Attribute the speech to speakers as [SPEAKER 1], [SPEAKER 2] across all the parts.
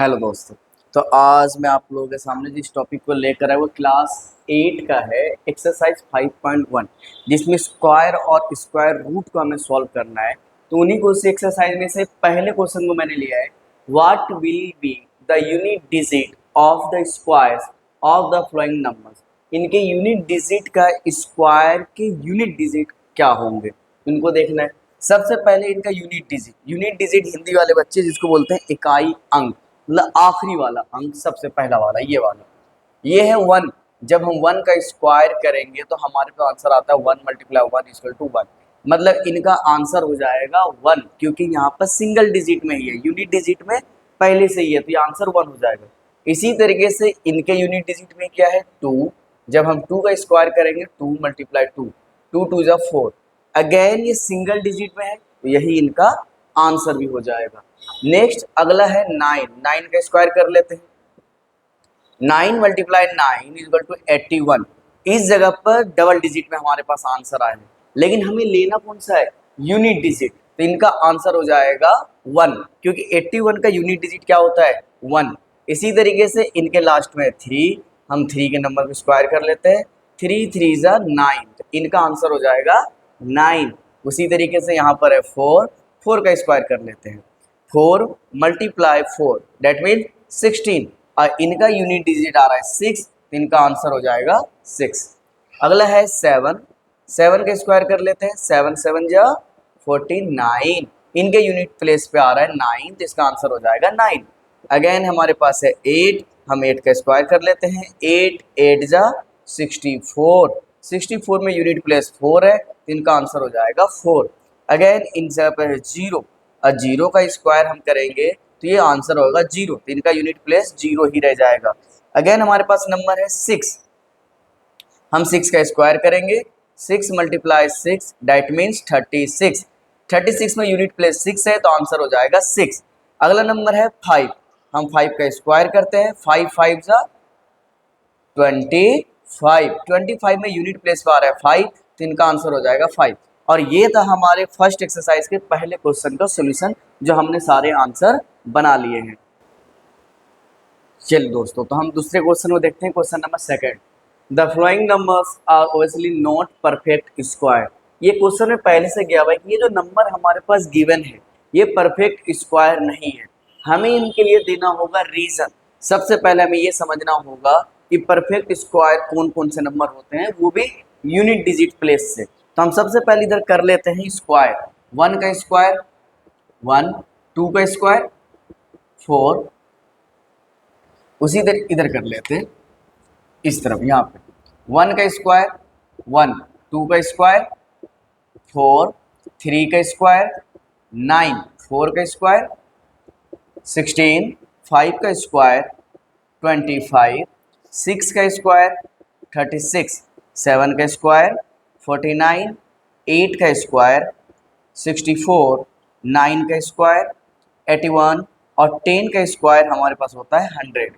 [SPEAKER 1] Hello दोस्तों। तो आज मैं आप लोगों के सामने जिस टॉपिक को लेकर आया वो क्लास 8 का है, एक्सरसाइज 5.1, जिसमें स्क्वायर और स्क्वायर रूट को हमें सॉल्व करना है। तो उन्हीं को उसी एक्सरसाइज में से पहले क्वेश्चन को मैंने लिया है, what will be the unit digit of the squares of the following numbers. इनके यूनिट डिजिट का स्क्वायर के यूनिट डिजिट क्या होंगे, इनको देखना है। सबसे पहले इनका यूनिट डिजिट हिंदी वाले बच्चे जिसको बोलते हैं इकाई अंक, मतलब आखिरी वाला अंक, सबसे पहला वाला ये है 1। जब हम 1 का स्क्वायर करेंगे तो हमारे पास आंसर आता है 1 × 1 = 1। मतलब इनका आंसर हो जाएगा 1, क्योंकि यहाँ पर सिंगल डिजिट में ही है, यूनिट डिजिट में पहले से ही है, तो ये आंसर 1 हो जाएगा। इसी तरीके से इनके यूनिट डिजिट में क्या है 2। जब हम 2 का स्क्वायर करेंगे 2 × 2, 2 2 = 4। अगेन ये सिंगल डिजिट में है, तो यही इनका आंसर भी हो जाएगा। नेक्स्ट अगला है 9। 9 का स्क्वायर कर लेते हैं। 9 × 9 = 81। इस जगह पर डबल डिजिट में हमारे पास आंसर आया है, लेकिन हमें लेना कौन सा है, यूनिट डिजिट। तो इनका आंसर हो जाएगा 1, क्योंकि 81 का यूनिट डिजिट क्या होता है 1। इसी तरीके से इनके लास्ट में 3, हम 3 के नंबर को स्क्वायर कर लेते हैं। 3 3 = 9, तो इनका आंसर हो जाएगा 9। उसी तरीके से यहाँ पर है 4, 4 का स्क्वायर कर लेते हैं। 4 × 4 दैट मीन 16, और इनका यूनिट डिजिट आ रहा है 6, तो इनका आंसर हो जाएगा 6। अगला है 7। 7 का स्क्वायर कर लेते हैं। 7 7 = 49, इनके यूनिट प्लेस पे आ रहा है 9, तो इसका आंसर हो जाएगा 9। अगेन हमारे पास है 8। हम 8 का स्क्वायर कर लेते हैं। 8 8 = 64, 64 में यूनिट प्लेस 4 है, तो इनका आंसर हो जाएगा 4। अगेन इन जगह पर है 0, और 0 का स्क्वायर हम करेंगे तो ये आंसर होगा 0, तो इनका यूनिट प्लेस 0 ही रह जाएगा। अगेन हमारे पास नंबर है 6। हम 6 का स्क्वायर करेंगे। 6 × 6 दैट मीन्स 36। 36 में यूनिट प्लेस 6 है, तो आंसर हो जाएगा 6। अगला नंबर है 5। हम 5 का स्क्वायर करते हैं। 5 5 = 25। 25 में यूनिट प्लेस पर आ रहा है 5, तो इनका आंसर हो जाएगा 5। और ये था हमारे फर्स्ट एक्सरसाइज के पहले क्वेश्चन का सॉल्यूशन, जो हमने सारे आंसर बना लिए हैं। चलिए दोस्तों, तो हम दूसरे क्वेश्चन को देखते हैं। Question number 2, the following numbers are obviously not perfect square. ये क्वेश्चन में पहले से गया हुआ है कि ये जो नंबर हमारे पास गिवन है ये परफेक्ट स्क्वायर नहीं है। हमें इनके लिए देना होगा रीजन। सबसे पहले हमें ये समझना होगा कि परफेक्ट स्क्वायर कौन कौन से नंबर होते हैं, वो भी यूनिट डिजिट प्लेस से। तो हम सबसे पहले इधर कर लेते हैं स्क्वायर। 1 का स्क्वायर 1, 2 का स्क्वायर 4, उसी तरह इधर कर लेते हैं इस तरफ। यहाँ पे 1 का स्क्वायर 1, 2 का स्क्वायर 4, 3 का स्क्वायर 9, 4 का स्क्वायर 16, 5 का स्क्वायर 25, 6 का स्क्वायर 36, 7 का स्क्वायर 49, 8 का स्क्वायर 64, 9 का स्क्वायर 81, और 10 का स्क्वायर हमारे पास होता है 100।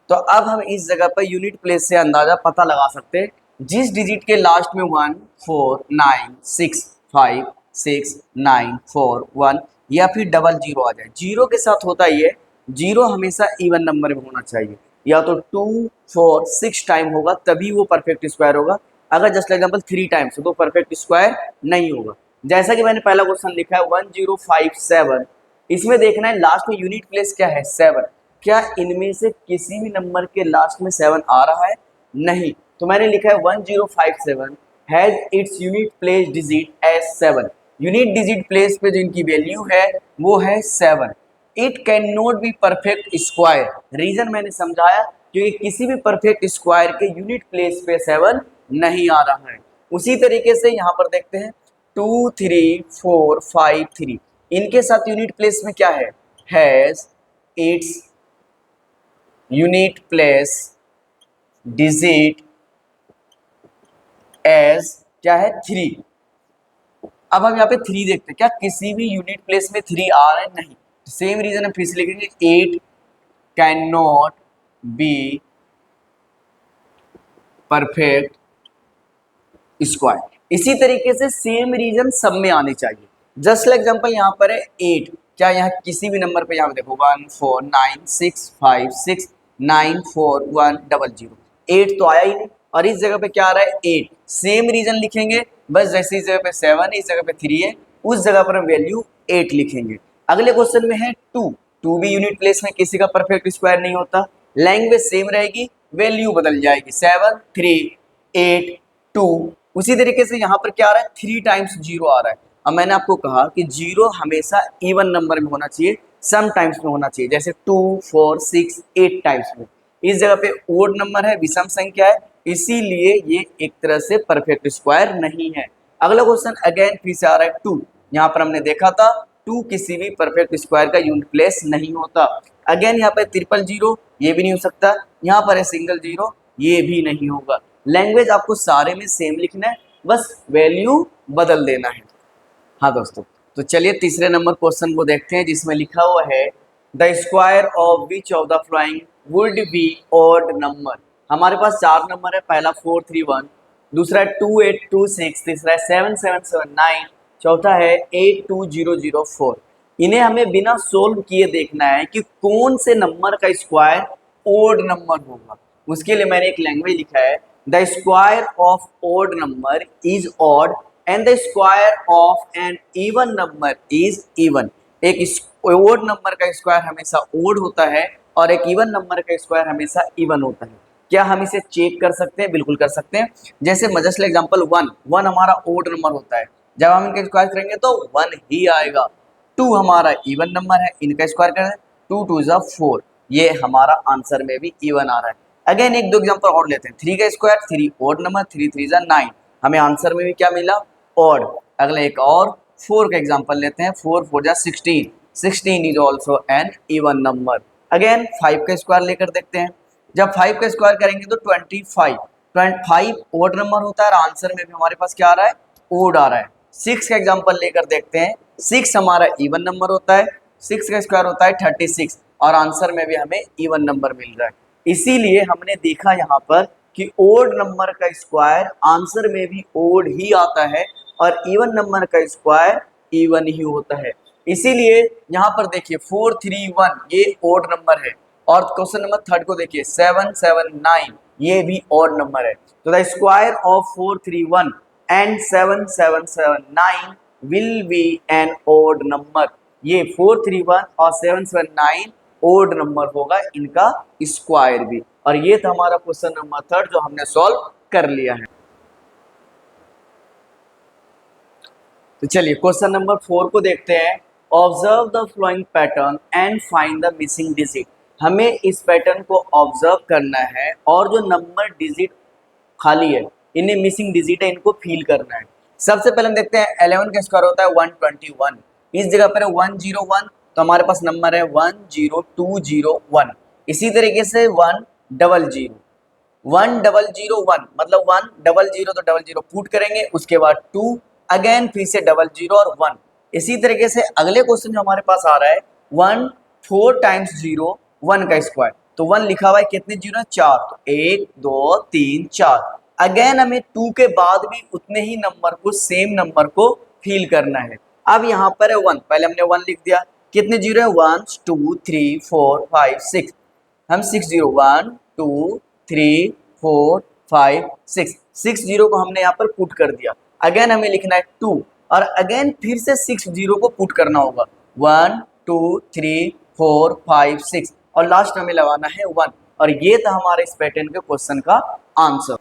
[SPEAKER 1] तो अब हम इस जगह पर यूनिट प्लेस से अंदाजा पता लगा सकते हैं। जिस डिजिट के लास्ट में 1 4 9 6 5 6 9 4 1 या फिर डबल जीरो आ जाए। जीरो के साथ होता ही है, जीरो हमेशा इवन नंबर में होना चाहिए, या तो 2 4 6 टाइम होगा तभी वो परफेक्ट स्क्वायर होगा। अगर जस्ट एग्जाम्पल 3 टाइम्स तो परफेक्ट स्क्वायर नहीं होगा। जैसा कि मैंने पहला क्वेश्चन लिखा है 1057, इसमें देखना है लास्ट में यूनिट प्लेस क्या है 7। क्या इनमें से किसी भी नंबर के लास्ट में 7 आ रहा है? नहीं। तो मैंने लिखा है 1057 has its unit place digit as 7। Unit digit place पे जो इनकी वैल्यू है वो है 7। It can not be perfect square. Reason मैंने समझाया, क्योंकि किसी भी परफेक्ट स्क्वायर के यूनिट प्लेस पे 7 नहीं आ रहा है। उसी तरीके से यहाँ पर देखते हैं 2 3 4 5 3, इनके साथ यूनिट प्लेस में क्या है, has its unit place digit as क्या है 3। अब हम यहाँ पे 3 देखते हैं, क्या किसी भी यूनिट प्लेस में 3 आ रहे हैं? नहीं। सेम रीजन हम फिर से लिखेंगे 8 can not be perfect square. इसी तरीके से सेम रीजन सब में आने चाहिए। जस्ट लाइक एग्जांपल यहाँ पर है 8, क्या यहाँ किसी भी नंबर पे यहाँ पे देखो 1496569410 8 तो आया ही नहीं, और इस जगह पे क्या आ रहा है 8। सेम रीजन लिखेंगे, बस जैसे इस जगह पे 7 है, इस जगह पे 3 है, उस जगह पर हम वैल्यू 8 लिखेंगे। अगले क्वेश्चन में है 2। 2 भी यूनिट प्लेस में किसी का परफेक्ट स्क्वायर नहीं होता, लैंग्वेज सेम रहेगी, वैल्यू बदल जाएगी 7 3 8 2। उसी तरीके से यहाँ पर क्या आ रहा है 3 टाइम्स 0 आ रहा है। अब मैंने आपको कहा कि 0 हमेशा इवन नंबर में होना चाहिए, सम टाइम्स में होना चाहिए, जैसे 2 4 6 8 टाइम्स में। इस जगह पे ओड नंबर है, विषम संख्या है, इसीलिए ये एक तरह से परफेक्ट स्क्वायर नहीं है। अगला क्वेश्चन अगेन फिर से आ रहा है 2। यहाँ पर हमने देखा था 2 किसी भी परफेक्ट स्क्वायर का यूनिट प्लेस नहीं होता। अगेन यहाँ पर 000 ये भी नहीं हो सकता, यहाँ पर है सिंगल 0 ये भी नहीं होगा। लैंग्वेज आपको सारे में सेम लिखना है, बस वैल्यू बदल देना है। हाँ दोस्तों, तो चलिए तीसरे नंबर क्वेश्चन को देखते हैं, जिसमें लिखा हुआ है the square of which of the flowing would be odd number. हमारे पास 4 नंबर है, पहला 431, दूसरा है 2826, तीसरा है 7779, चौथा है 82004। इन्हें हमें बिना सोल्व किए देखना है कि कौन से नंबर का स्क्वायर ओड नंबर होगा। उसके लिए मैंने एक लैंग्वेज लिखा है the square of odd number is odd and the square of an even number is even. एक ओड नंबर का स्क्वायर हमेशा ओड होता है और एक इवन नंबर का स्क्वायर हमेशा इवन होता है। क्या हम इसे चेक कर सकते हैं? बिल्कुल कर सकते हैं। जैसे जस्ट एग्जांपल 1 हमारा ओड नंबर होता है, जब हम इनका स्क्वायर करेंगे तो 1 ही आएगा। 2 हमारा इवन नंबर है, इनका स्क्वायर करें 2 2 जा 4, ये हमारा आंसर में भी इवन आ रहा है। अगेन एक दो एग्जांपल और लेते हैं। 3 का स्क्वायर 3 ओड नंबर, 3 3 जा 9, हमें आंसर में भी क्या मिला? ऑड। अगला एक और 4 का एग्जांपल लेते हैं। 4 4 जा 16, 16 is also an even number. Again 5 का स्क्वायर लेकर देखते हैं। जब 5 का स्क्वायर करेंगे तो 25, 25 ओड नंबर होता है और आंसर में भी हमारे पास क्या आ रहा है? ओड आ रहा है। 6 का एग्जांपल लेकर देखते हैं। 6 हमारा इवन नंबर होता है, 6 का स्क्वायर होता है 36 और आंसर में भी हमें इवन नंबर मिल रहा है। इसीलिए हमने देखा यहाँ पर कि ओड नंबर का स्क्वायर आंसर में भी ओड ही आता है और इवन नंबर का स्क्वायर इवन ही होता है। इसीलिए यहाँ पर देखिए 431 ये ओड नंबर है, और क्वेश्चन नंबर 3 को देखिए 779 ये भी ओड नंबर है। तो the square of 431 and 7779 will be an odd number. ये 431 और 779 ओड नंबर होगा इनका स्क्वायर भी। और ये था हमारा क्वेश्चन नंबर 3 जो हमने सॉल्व कर लिया है। तो चलिए क्वेश्चन नंबर 4 को देखते हैं। Observe the flowing pattern and find the missing digit. हमें इस पैटर्न को ऑब्जर्व करना है और जो नंबर डिजिट खाली है, इन्हें मिसिंग डिजिट है, इनको फील करना है। सबसे पहले हम देखते हैं 11 का स्क्वायर होता है 121, इस जगह पर है 101, तो हमारे पास नंबर है 10201। इसी तरीके से 100, 1001 मतलब 100 तो 00 पुट करेंगे, उसके बाद 2 अगेन फिर से 00 और 1। इसी तरीके से अगले क्वेश्चन जो हमारे पास आ रहा है 1 4 टाइम्स 0 1 का स्क्वायर, तो 1 लिखा हुआ है, कितने जीरो है? 4, तो 1 2 3 4। अगेन हमें 2 के बाद भी उतने ही नंबर को, सेम नंबर को फील करना है। अब यहाँ पर है 1, पहले हमने 1 लिख दिया, कितने जीरो है? 1 2 3 4 5 6, हम 6 जीरो 1 2 3 4 5 6, 6 जीरो को हमने यहाँ पर पुट कर दिया। अगेन हमें लिखना है 2 और अगेन फिर से 6 जीरो को पुट करना होगा 1 2 3 4 5 6 और लास्ट हमें लगाना है 1। और ये था हमारे इस पैटर्न के क्वेश्चन का आंसर।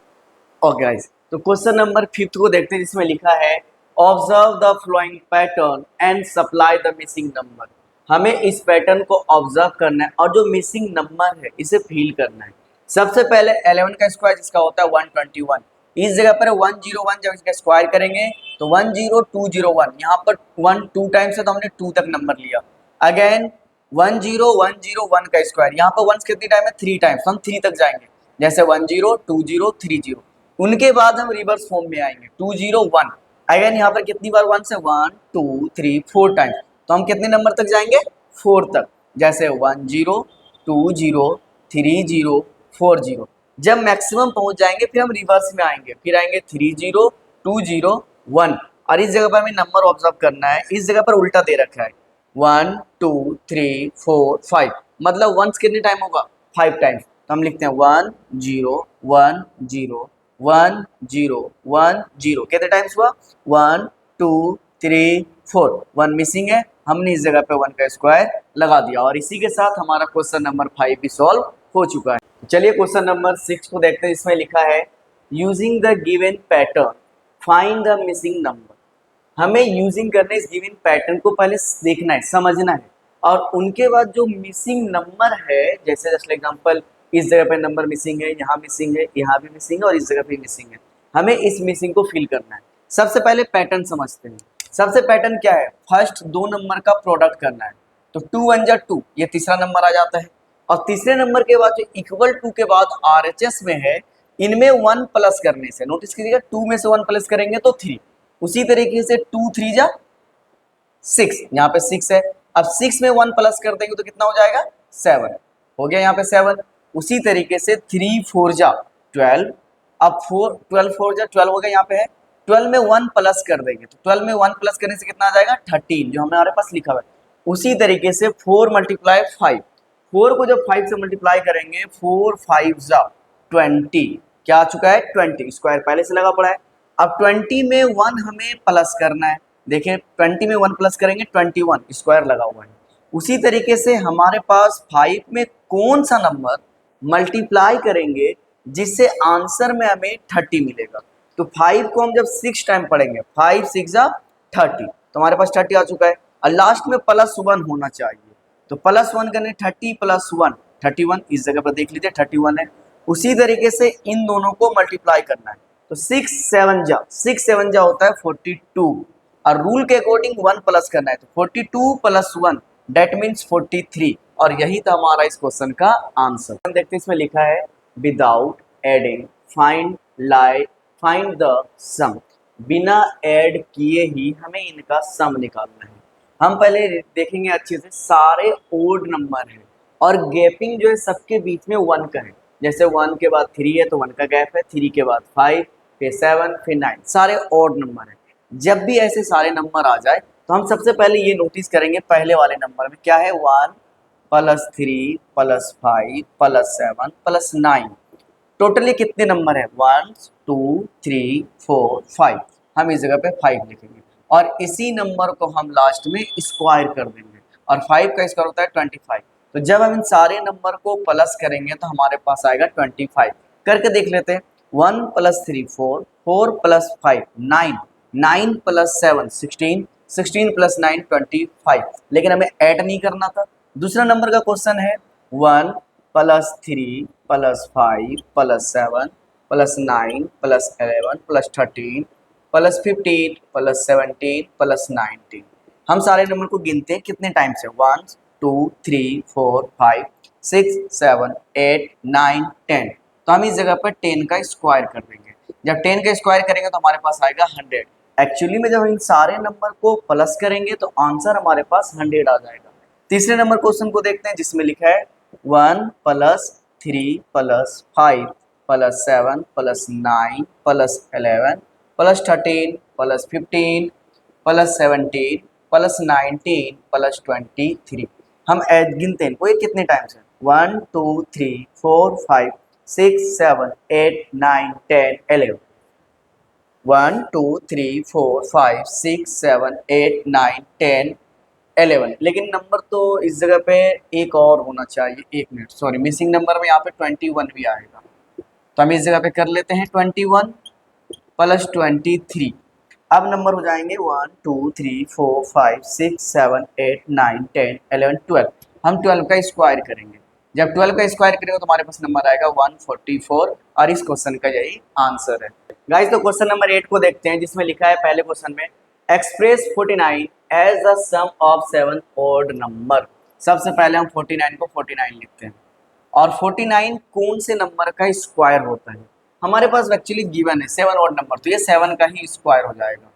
[SPEAKER 1] ओके गाइस, तो क्वेश्चन नंबर 5 को देखते हैं, जिसमें लिखा है observe the flowing pattern and supply the missing number. हमें इस पैटर्न को ऑब्जर्व करना है और जो मिसिंग नंबर है इसे फील करना है। सबसे पहले 11 का स्क्वायर जिसका होता है 121, इस जगह पर 101, जब इसका स्क्वायर करेंगे तो 10201, यहाँ पर 1 2 टाइम्स है तो हमने 2 तक नंबर लिया। अगेन 10101 का स्क्वायर, यहाँ पर 1 कितनी टाइम है? 3 टाइम्स, हम 3 तक जाएंगे, जैसे 10 20 30। उनके बाद हम रिवर्स फॉर्म में आएंगे 201। अगेन यहाँ पर कितनी बार 1 से 1 2 3 4 टाइम्स, तो हम कितने नंबर तक जाएंगे? 4 तक, जैसे 10 20 30 40। जब मैक्सिमम पहुंच जाएंगे फिर हम रिवर्स में आएंगे, फिर आएंगे 30 20 1। और इस जगह पर हमें नंबर ऑब्जर्व करना है, इस जगह पर उल्टा दे रखा है 1 2 3 4 5, मतलब वंस कितने टाइम होगा, 5 टाइम्स। तो हम लिखते हैं 1 0 1 0 1 0 1 0, कितने टाइम्स हुआ, 1 2 3 4, 1 मिसिंग है, हमने इस जगह पे 1 का स्क्वायर लगा दिया। और इसी के साथ हमारा क्वेश्चन नंबर 5 भी सॉल्व हो चुका है। चलिए क्वेश्चन नंबर 6 को देखते हैं। इसमें लिखा है using the given pattern find the missing number. हमें यूजिंग करने इस गिवन पैटर्न को पहले देखना है, समझना है, और उनके बाद जो मिसिंग नंबर है, जैसे जस्ट एग्जांपल इस जगह पे नंबर मिसिंग है, यहाँ मिसिंग है, यहाँ भी मिसिंग है और इस जगह पे मिसिंग है, हमें इस मिसिंग को फिल करना है। सबसे पहले पैटर्न समझते हैं। सबसे पैटर्न क्या है, फर्स्ट दो नंबर का प्रोडक्ट करना है। तो 2 1 जा 2, ये तीसरा नंबर आ जाता है। और तीसरे नंबर के बाद जो इक्वल टू के बाद आरएचएस में है, इनमें 1 प्लस करने से, नोटिस कीजिएगा 2 में से 1 प्लस करेंगे तो 3, उसी तरीके से 2 3 जा 6, यहाँ पे 6 है, अब 6 में 1 प्लस कर देंगे तो कितना हो जाएगा, 7 हो गया यहाँ पे 7। उसी तरीके से 3 4 जा 12, अब 4 12 4 जा 12 हो गया, यहाँ पे है 12 में 1 प्लस कर देंगे तो 12 में 1 प्लस करने से कितना आ जाएगा, 13, जो हमारे पास लिखा हुआ है। उसी तरीके से 4 मल्टीप्लाई 5, 4 को जब 5 से मल्टीप्लाई करेंगे 4 5 जा 20, क्या आ चुका है, 20, स्क्वायर पहले से लगा पड़ा है। अब 20 में 1 हमें प्लस करना है, देखिए 20 में 1 प्लस करेंगे 21, स्क्वायर लगा हुआ है। उसी तरीके से हमारे पास 5 में कौन सा नंबर मल्टीप्लाई करेंगे जिससे आंसर में हमें 30 मिलेगा। तो 5 को हम जब 6 टाइम पढ़ेंगे, 5 6 जा 30, तो हमारे पास 30 आ चुका है। और लास्ट में +1 होना चाहिए, तो +1 करने 30 + 1 31, इस जगह पर देख लीजिए 31 है। उसी तरीके से इन दोनों को मल्टीप्लाई करना है, तो 6 7 जा होता है 42, और रूल के अकॉर्डिंग 1 प्लस करना है, तो 42 + 1 डेट मीन्स 43, और यही था हमारा इस क्वेश्चन का आंसर। हम देखते हैं इसमें लिखा है विदाउट एडिंग फाइंड लाई फाइंड द सम, बिना ऐड किए ही हमें इनका सम निकालना है। हम पहले देखेंगे अच्छे से, सारे ओड नंबर हैं और गैपिंग जो है सबके बीच में 1 का है। जैसे 1 के बाद 3 है तो 1 का गैप है, 3 के बाद 5, फिर 7, फिर 9, सारे ओड नंबर हैं। जब भी ऐसे सारे नंबर आ जाए तो हम सबसे पहले ये नोटिस करेंगे पहले वाले नंबर में क्या है, 1 + 3 + 5 + 7 + 9, टोटली कितने नंबर है, 1 2 3 4 5, हम इस जगह पे 5 लिखेंगे और इसी नंबर को हम लास्ट में स्क्वायर कर देंगे, और 5 का स्क्वायर होता है 25। तो जब हम इन सारे नंबर को प्लस करेंगे तो हमारे पास आएगा 25। करके देख लेते हैं, 1 + 3 4 4 + 5 9 9 + 7 16 16 + 9 25, लेकिन हमें ऐड नहीं करना था। दूसरा नंबर का क्वेश्चन है 1 + 3 + 5 + 7 + 9 + 11 + 13 + 15 + 17 + 19, हम सारे नंबर को गिनते हैं कितने टाइम से, 1 2 3 4 5 6 7 8 9 10, तो हम इस जगह पर 10 का स्क्वायर कर देंगे। जब 10 का स्क्वायर करेंगे तो हमारे पास आएगा 100। एक्चुअली में जब इन सारे नंबर को प्लस करेंगे तो आंसर हमारे पास 100 आ जाएगा। तीसरे नंबर क्वेश्चन को देखते हैं जिसमें लिखा है 1 + 3 + 5 + 7 + 9 + 11 + 13 + 15 + 17 + 19 + 23, हम ऐड गिनते हैं इनको, ये कितने टाइम्स है, 1 2 3 4 5 6 7 8 9 10 11, 1 2 3 4 5 6 7 8 9 10 11, लेकिन नंबर तो इस जगह पे एक और होना चाहिए, एक मिनट सॉरी, मिसिंग नंबर में यहाँ पे 21 भी आएगा, तो हम इस जगह पे कर लेते हैं 21 + 23। अब नंबर हो जाएंगे 1 2 3 4 5 6 7 8 9 10 11 12, हम 12 का स्क्वायर करेंगे। जब 12 का स्क्वायर करेंगे तो हमारे पास नंबर आएगा 144, और इस क्वेश्चन का यही आंसर है। गाइस तो क्वेश्चन नंबर 8 को देखते हैं जिसमें लिखा है पहले क्वेश्चन में express 49 as the sum of 7 odd number. सबसे पहले हम 49 को 49 लिखते हैं, और 49 कौन से नंबर का स्क्वायर होता है, हमारे पास एक्चुअली गिवन है 7 ऑड नंबर, तो ये 7 का ही स्क्वायर हो जाएगा।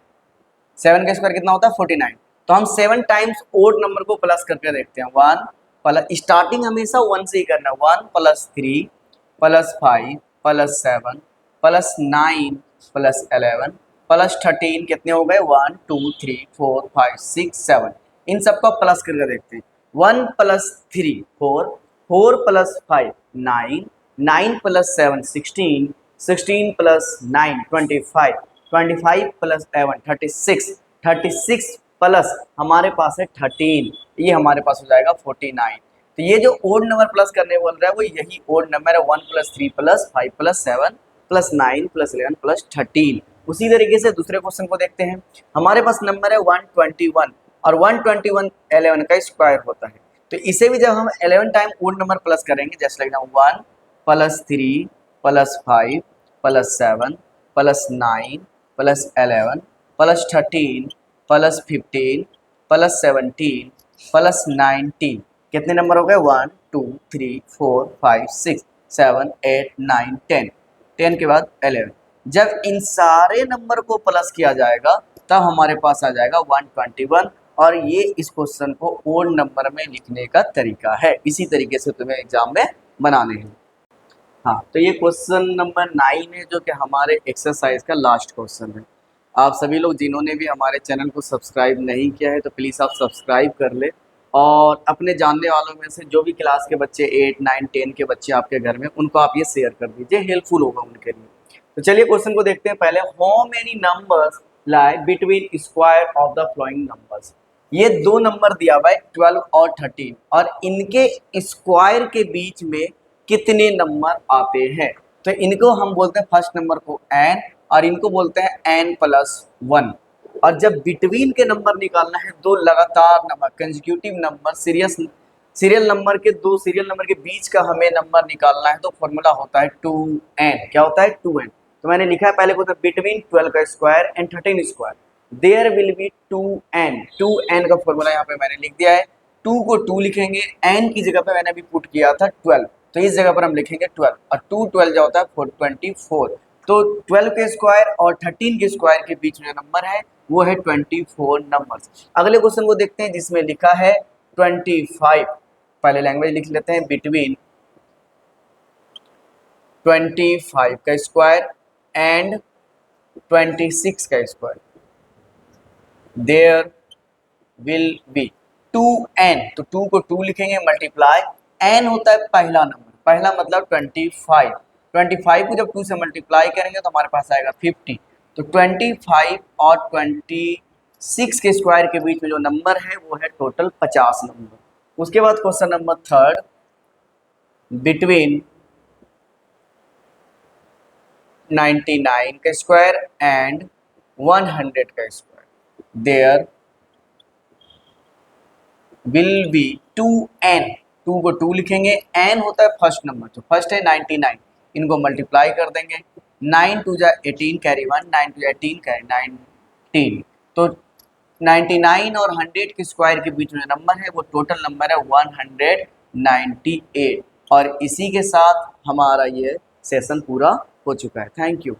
[SPEAKER 1] 7 का स्क्वायर कितना होता है 49, तो हम 7 टाइम्स ओड नंबर को प्लस करके देखते हैं। 1 प्लस, स्टार्टिंग हमेशा 1 से ही करना है, 1 + 3 + 5 + 7 + 9 + 11 + 13, कितने हो गए 1 2 3 4 5 6 7, इन सबको प्लस करके देखते हैं। 1 + 3 4, 4 + 5 9, 9 + 7 16, 16 + 9 25, 25 + 11 36, 36 प्लस हमारे पास है 13, ये हमारे पास हो जाएगा 49। तो ये जो ओड नंबर प्लस करने बोल रहा है वो यही ओड नंबर है, 1 + 3 + 5 + 7 + 9 + 11 + 13। उसी तरीके से दूसरे क्वेश्चन को देखते हैं। हमारे पास नंबर है 121 और 121 11 का स्क्वायर होता है। तो इसे भी जब हम 11 टाइम ओड नंबर प्लस करेंगे, जैसे लिखना 1 + 3 + 5 + 7 + 9 + 11 + 13 + 15 + 17 + 19, कितने नंबर हो गए? 1 2 3 4 5 6 7 8 9 10, 10 के बाद 11। जब इन सारे नंबर को प्लस किया जाएगा तब हमारे पास आ जाएगा 121, और ये इस क्वेश्चन को ओड नंबर में लिखने का तरीका है। इसी तरीके से तुम्हें एग्जाम में बनाने हैं। हाँ, तो ये क्वेश्चन नंबर 9 है, जो कि हमारे एक्सरसाइज का लास्ट क्वेश्चन है। आप सभी लोग जिन्होंने भी हमारे चैनल को सब्सक्राइब नहीं किया है तो प्लीज़ आप सब्सक्राइब कर ले, और अपने जानने वालों में से जो भी क्लास के बच्चे 8 9 10 के बच्चे आपके घर में, उनको आप ये शेयर कर दीजिए, हेल्पफुल होगा उनके लिए। तो चलिए क्वेश्चन को देखते हैं। पहले, how many numbers lie between square of the following numbers. ये दो नंबर दिया हुआ है 12 और 13, और इनके स्क्वायर के बीच में कितने नंबर आते हैं? तो इनको हम बोलते हैं फर्स्ट नंबर को n, और इनको बोलते हैं n+1। और जब बिटवीन के नंबर निकालना है, दो लगातार number consecutive number serial number के, दो सीरियल नंबर के बीच का हमें नंबर निकालना है, तो फॉर्मूला होता है 2n। क्या होता है? 2n। तो मैंने लिखा है पहले को, बिटवीन 12 का square and 13 square there will be 2n। 2n का फॉर्मूला यहाँ पे मैंने लिख दिया है। 2 को 2 लिखेंगे, n की जगह पे मैंने अभी पुट किया था 12, तो इस जगह पर हम लिखेंगे 12, और 2 12 जो होता है 424। तो 12 के स्क्वायर और 13 के स्क्वायर के बीच में नंबर है वो है 24 नंबर्स। अगले क्वेश्चन को देखते हैं जिसमें लिखा है 25। पहले लैंग्वेज लिख लेते हैं, बिटवीन 25 का स्क्वायर एंड 26 का square there will be 2n। तो 2 को 2 लिखेंगे, मल्टीप्लाई, n होता है पहला नंबर, पहला मतलब 25। 25 को जब 2 से मल्टीप्लाई करेंगे तो हमारे पास आएगा 50। तो 25 और 26 के स्क्वायर के बीच में जो नंबर है वो है टोटल 50 नंबर। उसके बाद क्वेश्चन नंबर थर्ड, बिटवीन 99 का स्क्वायर एंड 100 का square there will be 2n। 2 को 2 लिखेंगे, n होता है फर्स्ट नंबर, तो फर्स्ट है 99, इनको मल्टीप्लाई कर देंगे, 9 2 जा 18 कैरी 1, 9 2 जा 18 कैरी 19। तो 99 और 100 के स्क्वायर के बीच में नंबर है वो टोटल नंबर है 198। और इसी के साथ हमारा ये सेशन पूरा हो चुका है। Thank you.